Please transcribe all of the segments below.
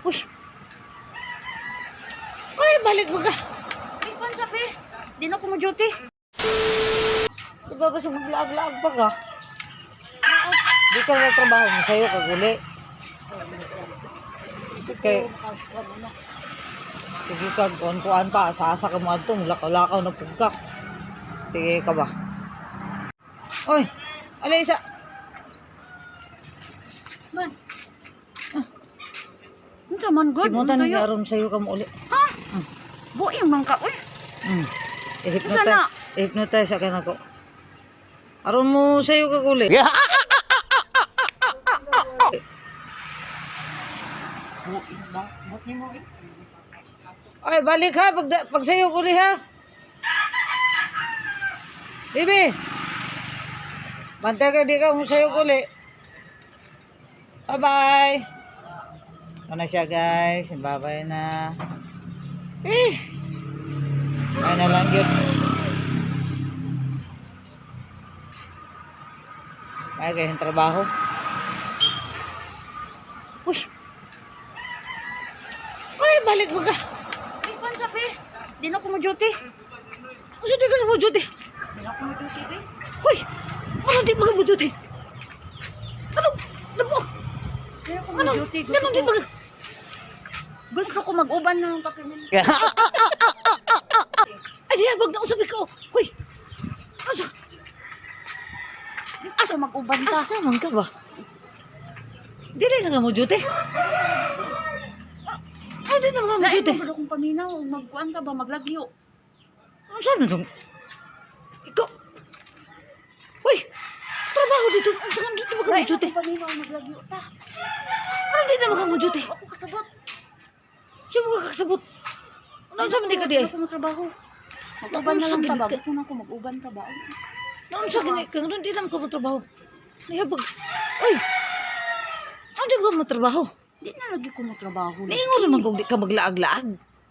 Uy. Ay, balik mo ka. Ay, kung sabi, di na ko mo-duty. Diba ba sa maglaag-laag pa ka? Di ka na trabaho mo sa'yo, kaguli. Kay, sige ka, kuhan pa, asa-asa ka mo atong, lakaw-lakaw na pugka. Sige ka ba? Oy, alay isa. Man. Unsa man good? Simutan ni aron sa'yo ka mo uli. Ha? Buing man ka, uy. I-hypnotize ka na ko. Aron mo sa'yo ka uli. Buing ba? Buti mo eh. Ay, balik ha, pag sa'yo uli ha. Bibi. Bantay ka, di ka mo sa'yo uli. Bye-bye. Ano siya guys, babay na. Ay na lang yun. Ay, kayong trabaho. Uy. Ay, balik mo ka. Ay, kung sabi, di na ko mo-duty. Kasi di ka na mo duty. Di na ko mo-duty, eh. Uy, ano di mo mo duty? Ano? Ano mo? Di na ko Ano? mo-duty. Ano di mo? Gusto ko mag-uban ng kapimin. Ay, di habag na usapin ko. Uy. Asa? Asa mag-uban ka? Asa man ka ba? Dili na nga mo duty. Ay, di na nga mo Lain duty. mo ba kung paminaw? Magkuhan ka ba? Maglagyo? Ano saan na dong? Ikaw. Uy, trabaho dito. Ang saan dito ba ka mo Lain mo duty? kung paminaw? Maglagyo ta. Ano di na ba ka mo duty? Ako kasabot. Saan mo ka kasabot? Ano saan hindi ka di? Ako mo trabaho. Mag-uban na lang ta ba? Gusto na ako mag-uban ka ba? Ano sa gini? Kung ano di naman ka mo trabaho? Nayabag. Uy. Ano di ba mo trabaho? Di na lagi ko mo trabaho. Niingon naman kung di ka maglaag-laag.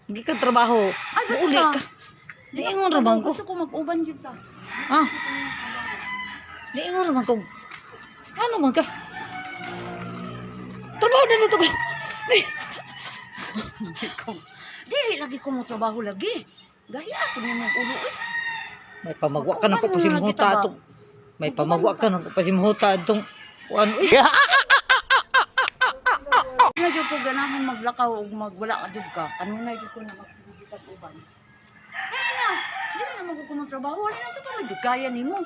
Hindi ka trabaho. Ay, basta. Uli ka. Niingon naman ko. Gusto ko mag-uban yun ta. Ah. Niingon naman ko. Ano man ka? Trabaho na dito ka. Ay. Dili lagi ko mo trabaho lagi. Gaya ako niyo mong ulo eh. May pamagwa ka na ko pasimuhuta atong. May pamagwa ka na ko pasimuhuta atong. Ano? Uy. Na jud ko ganahan maglakaw ug magwala ka jud ka. Kanunay jud ko na magbibigat uban. Kaya na, dili na magko mo trabaho. Wala na sa pamilya kaya nimo.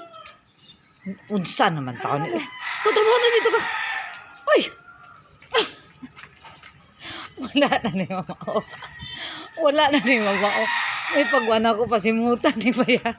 Unsa naman taon ni. Trabaho na dito ka. Uy. Ah. Wala na ni mama o. Wala na ni mama o. May pagwana ko pasimuhuta ni bayan.